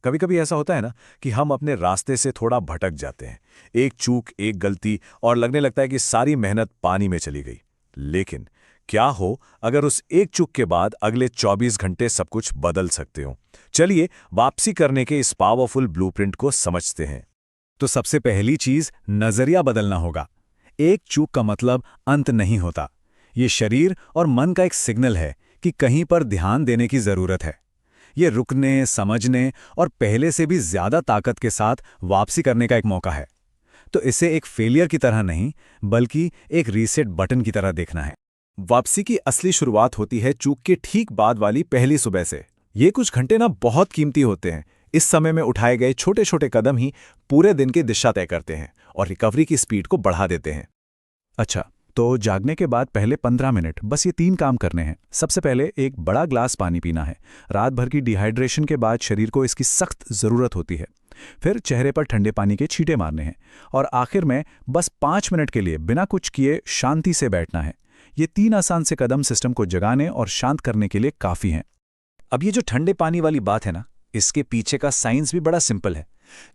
कभी कभी ऐसा होता है ना कि हम अपने रास्ते से थोड़ा भटक जाते हैं। एक चूक, एक गलती और लगने लगता है कि सारी मेहनत पानी में चली गई। लेकिन क्या हो अगर उस एक चूक के बाद अगले 24 घंटे सब कुछ बदल सकते हो। चलिए वापसी करने के इस पावरफुल ब्लूप्रिंट को समझते हैं। तो सबसे पहली चीज नजरिया बदलना होगा। एक चूक का मतलब अंत नहीं होता। ये शरीर और मन का एक सिग्नल है कि कहीं पर ध्यान देने की जरूरत है। ये रुकने, समझने और पहले से भी ज्यादा ताकत के साथ वापसी करने का एक मौका है। तो इसे एक फेलियर की तरह नहीं, बल्कि एक रीसेट बटन की तरह देखना है। वापसी की असली शुरुआत होती है चूक के ठीक बाद वाली पहली सुबह से। ये कुछ घंटे ना बहुत कीमती होते हैं। इस समय में उठाए गए छोटे छोटे कदम ही पूरे दिन की दिशा तय करते हैं और रिकवरी की स्पीड को बढ़ा देते हैं। अच्छा, तो जागने के बाद पहले 15 मिनट बस ये 3 काम करने हैं। सबसे पहले एक बड़ा ग्लास पानी पीना है। रात भर की डिहाइड्रेशन के बाद शरीर को इसकी सख्त ज़रूरत होती है। फिर चेहरे पर ठंडे पानी के छींटे मारने हैं और आखिर में बस 5 मिनट के लिए बिना कुछ किए शांति से बैठना है। ये 3 आसान से कदम सिस्टम को जगाने और शांत करने के लिए काफ़ी हैं। अब ये जो ठंडे पानी वाली बात है ना, इसके पीछे का साइंस भी बड़ा सिंपल है।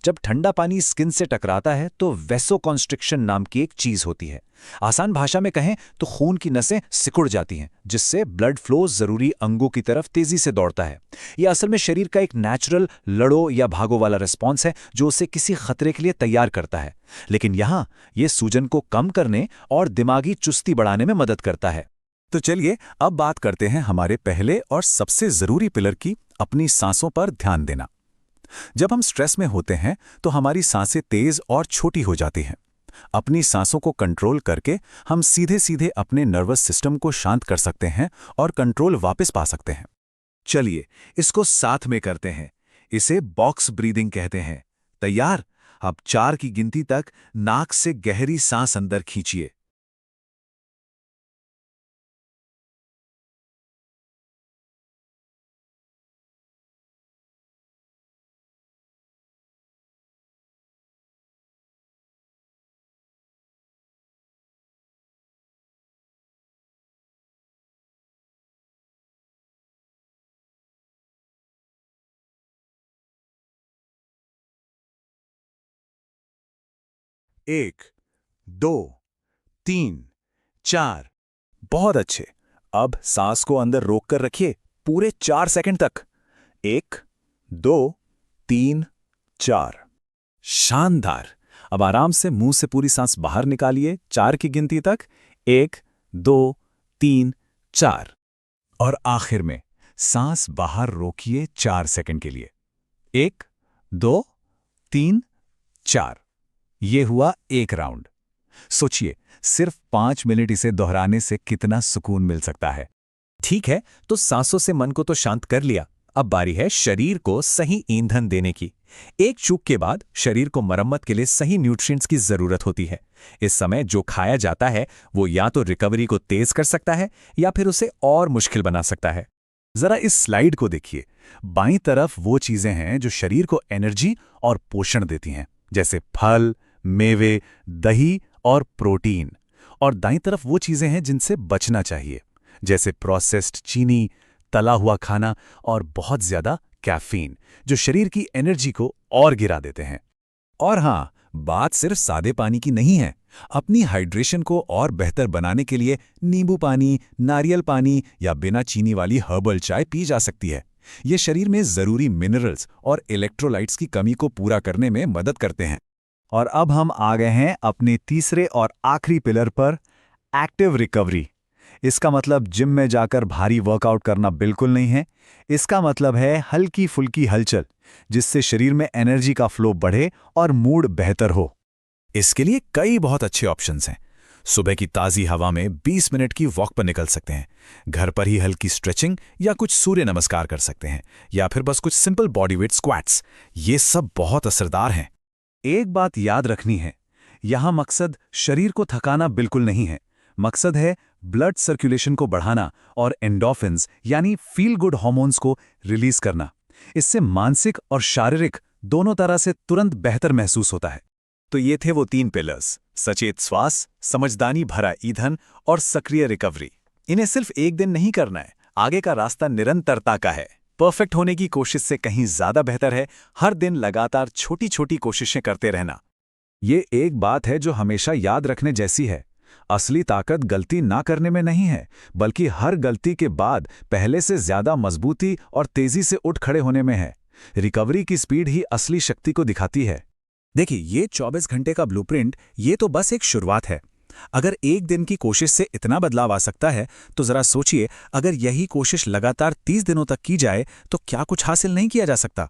जब ठंडा पानी स्किन से टकराता है तो वेसोकॉन्स्ट्रिक्शन नाम की एक चीज होती है। आसान भाषा में कहें तो खून की नसें सिकुड़ जाती हैं, जिससे ब्लड फ्लो जरूरी अंगों की तरफ तेजी से दौड़ता है। यह असल में शरीर का एक नेचुरल लड़ो या भागो वाला रिस्पॉन्स है जो उसे किसी खतरे के लिए तैयार करता है। लेकिन यहाँ ये सूजन को कम करने और दिमागी चुस्ती बढ़ाने में मदद करता है। तो चलिए अब बात करते हैं हमारे पहले और सबसे ज़रूरी पिलर की, अपनी सांसों पर ध्यान देना। जब हम स्ट्रेस में होते हैं तो हमारी सांसें तेज और छोटी हो जाती हैं। अपनी सांसों को कंट्रोल करके हम सीधे सीधे अपने नर्वस सिस्टम को शांत कर सकते हैं और कंट्रोल वापस पा सकते हैं। चलिए इसको साथ में करते हैं। इसे बॉक्स ब्रीदिंग कहते हैं। तैयार? अब 4 की गिनती तक नाक से गहरी सांस अंदर खींचिए। 1, 2, 3, 4। बहुत अच्छे। अब सांस को अंदर रोक कर रखिए पूरे 4 सेकंड तक। 1, 2, 3, 4। शानदार। अब आराम से मुंह से पूरी सांस बाहर निकालिए 4 की गिनती तक। 1, 2, 3, 4। और आखिर में सांस बाहर रोकिए 4 सेकंड के लिए। 1, 2, 3, 4। ये हुआ एक राउंड। सोचिए सिर्फ 5 मिनट इसे दोहराने से कितना सुकून मिल सकता है। ठीक है, तो सांसों से मन को तो शांत कर लिया। अब बारी है शरीर को सही ईंधन देने की। एक चूक के बाद शरीर को मरम्मत के लिए सही न्यूट्रिएंट्स की जरूरत होती है। इस समय जो खाया जाता है वो या तो रिकवरी को तेज कर सकता है या फिर उसे और मुश्किल बना सकता है। जरा इस स्लाइड को देखिए। बाईं तरफ वो चीजें हैं जो शरीर को एनर्जी और पोषण देती हैं, जैसे फल, मेवे, दही और प्रोटीन। और दाईं तरफ वो चीजें हैं जिनसे बचना चाहिए, जैसे प्रोसेस्ड चीनी, तला हुआ खाना और बहुत ज्यादा कैफीन, जो शरीर की एनर्जी को और गिरा देते हैं। और हां, बात सिर्फ सादे पानी की नहीं है। अपनी हाइड्रेशन को और बेहतर बनाने के लिए नींबू पानी, नारियल पानी या बिना चीनी वाली हर्बल चाय पी जा सकती है। ये शरीर में जरूरी मिनरल्स और इलेक्ट्रोलाइट्स की कमी को पूरा करने में मदद करते हैं। और अब हम आ गए हैं अपने तीसरे और आखिरी पिलर पर, एक्टिव रिकवरी। इसका मतलब जिम में जाकर भारी वर्कआउट करना बिल्कुल नहीं है। इसका मतलब है हल्की फुल्की हलचल, जिससे शरीर में एनर्जी का फ्लो बढ़े और मूड बेहतर हो। इसके लिए कई बहुत अच्छे ऑप्शंस हैं। सुबह की ताज़ी हवा में 20 मिनट की वॉक पर निकल सकते हैं। घर पर ही हल्की स्ट्रेचिंग या कुछ सूर्य नमस्कार कर सकते हैं, या फिर बस कुछ सिंपल बॉडी वेट स्क्वाट्स। ये सब बहुत असरदार हैं। एक बात याद रखनी है, यहां मकसद शरीर को थकाना बिल्कुल नहीं है। मकसद है ब्लड सर्कुलेशन को बढ़ाना और एंडोर्फिन्स यानी फील गुड हार्मोन्स को रिलीज करना। इससे मानसिक और शारीरिक दोनों तरह से तुरंत बेहतर महसूस होता है। तो ये थे वो 3 पिलर्स: सचेत श्वास, समझदारी भरा ईंधन और सक्रिय रिकवरी। इन्हें सिर्फ एक दिन नहीं करना है, आगे का रास्ता निरंतरता का है। परफेक्ट होने की कोशिश से कहीं ज्यादा बेहतर है हर दिन लगातार छोटी छोटी कोशिशें करते रहना। ये एक बात है जो हमेशा याद रखने जैसी है। असली ताकत गलती ना करने में नहीं है, बल्कि हर गलती के बाद पहले से ज्यादा मजबूती और तेजी से उठ खड़े होने में है। रिकवरी की स्पीड ही असली शक्ति को दिखाती है। देखिए, ये 24 घंटे का ब्लूप्रिंट ये तो बस एक शुरुआत है। अगर एक दिन की कोशिश से इतना बदलाव आ सकता है, तो जरा सोचिए, अगर यही कोशिश लगातार 30 दिनों तक की जाए तो क्या कुछ हासिल नहीं किया जा सकता।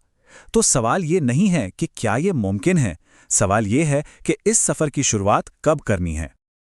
तो सवाल ये नहीं है कि क्या ये मुमकिन है, सवाल ये है कि इस सफर की शुरुआत कब करनी है।